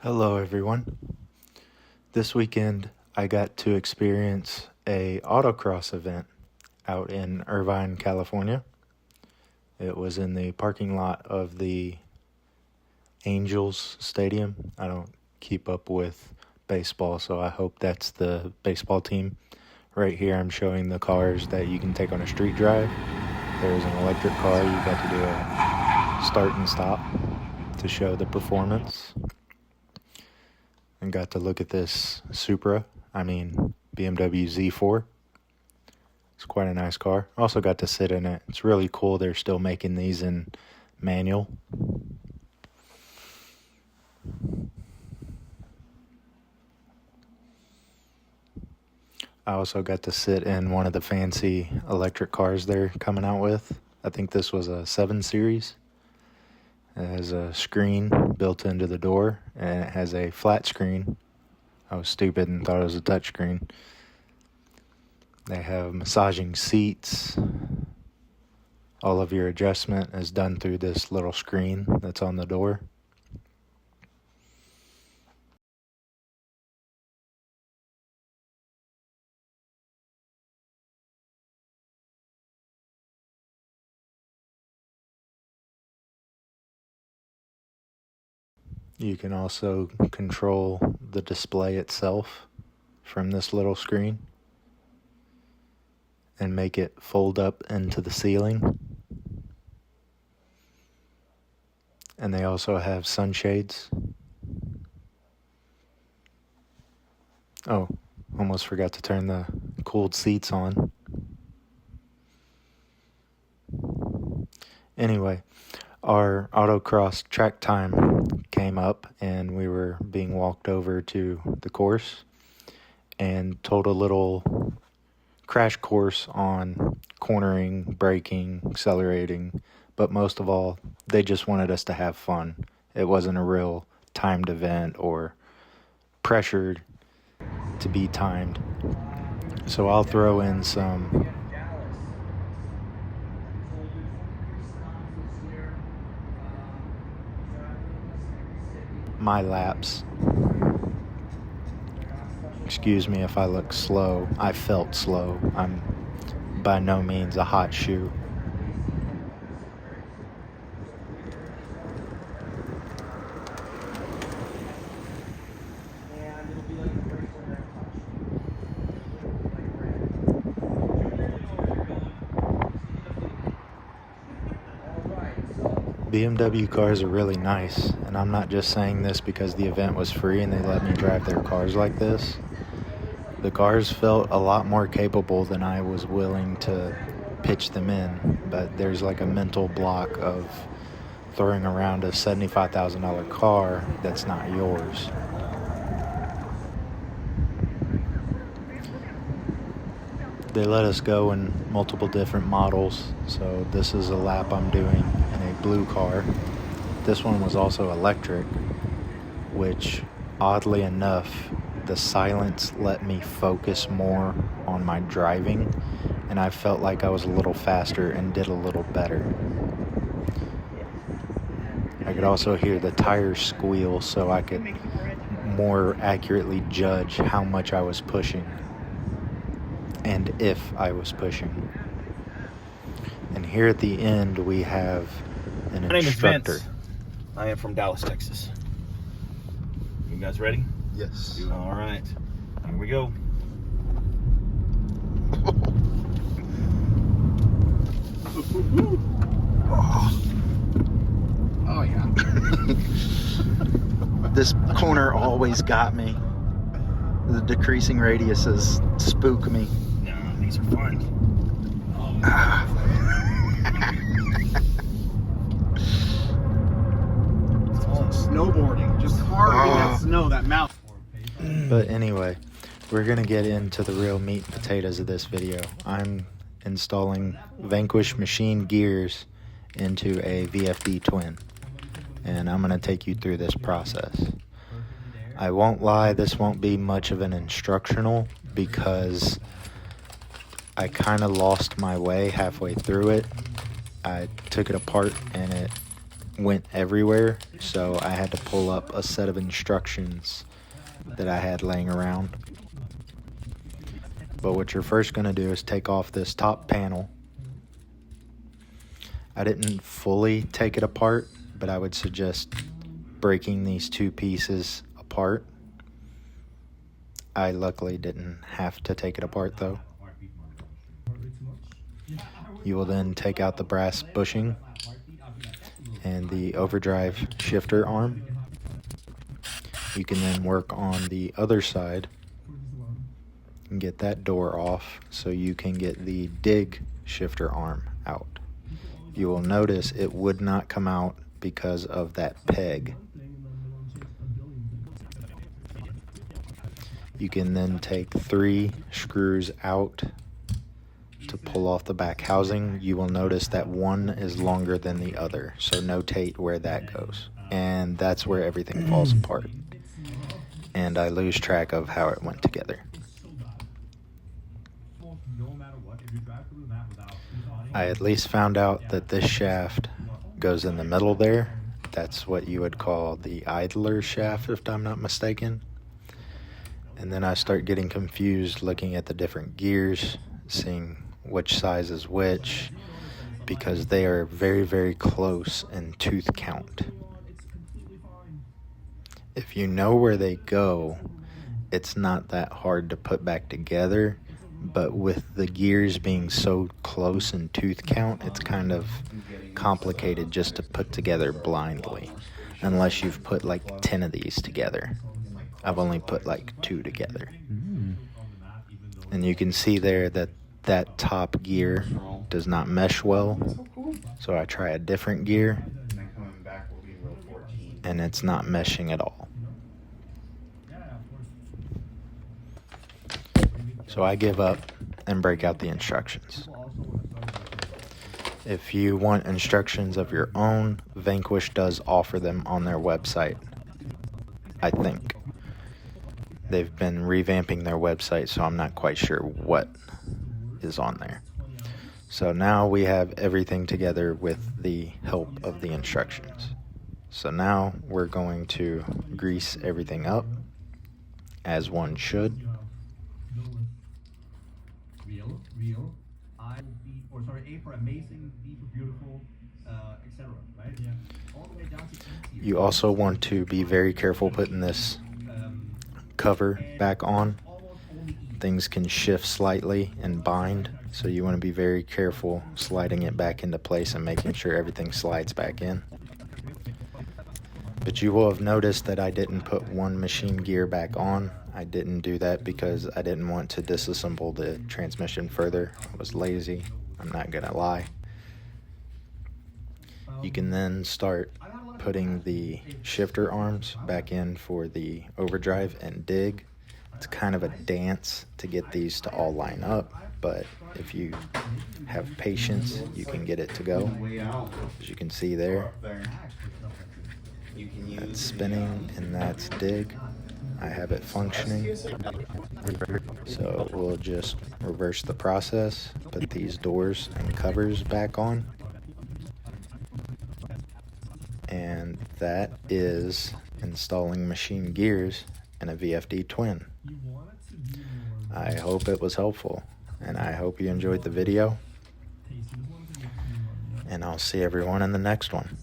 Hello everyone. This weekend I got to experience a autocross event out in Irvine, California. It was in the parking lot of the Angels Stadium. I don't keep up with baseball, so I hope that's the baseball team. Right here I'm showing the cars that you can take on a street drive. There's an electric car. You got to do a start and stop to show the performance. And got to look at this BMW Z4. It's quite a nice car. Also got to sit in it. It's really cool. They're still making these in manual. I also got to sit in one of the fancy electric cars they're coming out with. I think this was a 7 Series. It has a screen built into the door, and it has a flat screen. I was stupid and thought it was a touch screen. They have massaging seats. All of your adjustment is done through this little screen that's on the door. You can also control the display itself from this little screen and make it fold up into the ceiling. And they also have sunshades. Oh, almost forgot to turn the cooled seats on. Anyway, our autocross track time came up and we were being walked over to the course and told a little crash course on cornering, braking, accelerating, but most of all, they just wanted us to have fun. It wasn't a real timed event or pressured to be timed. So I'll throw in some my laps. Excuse me if I look slow. I felt slow. I'm by no means a hot shoe. BMW cars are really nice, and I'm not just saying this because the event was free and they let me drive their cars like this. The cars felt a lot more capable than I was willing to pitch them in, but there's like a mental block of throwing around a $75,000 car that's not yours. They let us go in multiple different models, so this is a lap I'm doing in a blue car. This one was also electric, which oddly enough, the silence let me focus more on my driving, and I felt like I was a little faster and did a little better. I could also hear the tires squeal, so I could more accurately judge how much I was pushing and if I was pushing. And here at the end we have an instructor. My name is Vince. I am from Dallas, Texas. You guys ready? Yes. All right. Here we go. Oh yeah. This corner always got me. The decreasing radiuses spook me. No, these are fun. Snowboarding, just carving that snow, that mountain. But anyway, we're gonna get into the real meat and potatoes of this video. I'm installing Vanquish machine gears into a VFD twin, and I'm gonna take you through this process. I won't lie, this won't be much of an instructional because I kind of lost my way halfway through it. I took it apart and it went everywhere, so I had to pull up a set of instructions that I had laying around. But what you're first going to do is take off this top panel. I didn't fully take it apart, but I would suggest breaking these two pieces apart. I luckily didn't have to take it apart though. You will then take out the brass bushing and the overdrive shifter arm. You can then work on the other side and get that door off so you can get the dig shifter arm out. You will notice it would not come out because of that peg. You can then take 3 screws out to pull off the back housing. You will notice that one is longer than the other, so notate where that goes. And that's where everything falls apart. And I lose track of how it went together. I at least found out that this shaft goes in the middle there. That's what you would call the idler shaft, if I'm not mistaken. And then I start getting confused looking at the different gears, seeing which size is which, because they are very, very close in tooth count. If you know where they go, it's not that hard to put back together, but with the gears being so close in tooth count, it's kind of complicated just to put together blindly, unless you've put like 10 of these together. I've only put like 2 together. And you can see there that that top gear does not mesh well, so I try a different gear and it's not meshing at all. So I give up and break out the instructions. If you want instructions of your own, Vanquish does offer them on their website, I think. They've been revamping their website, so I'm not quite sure what is on there. So now we have everything together with the help of the instructions. So now we're going to grease everything up, as one should. You also want to be very careful putting this cover back on. Things can shift slightly and bind, so you want to be very careful sliding it back into place and making sure everything slides back in. But you will have noticed that I didn't put one machine gear back on. I didn't do that because I didn't want to disassemble the transmission further. I was lazy, I'm not gonna lie. You can then start putting the shifter arms back in for the overdrive and dig. It's kind of a dance to get these to all line up, but if you have patience, you can get it to go. As you can see there, that's spinning and that's dig. I have it functioning. So we'll just reverse the process, put these doors and covers back on. And that is installing machine gears in a VFD twin. I hope it was helpful, and I hope you enjoyed the video, and I'll see everyone in the next one.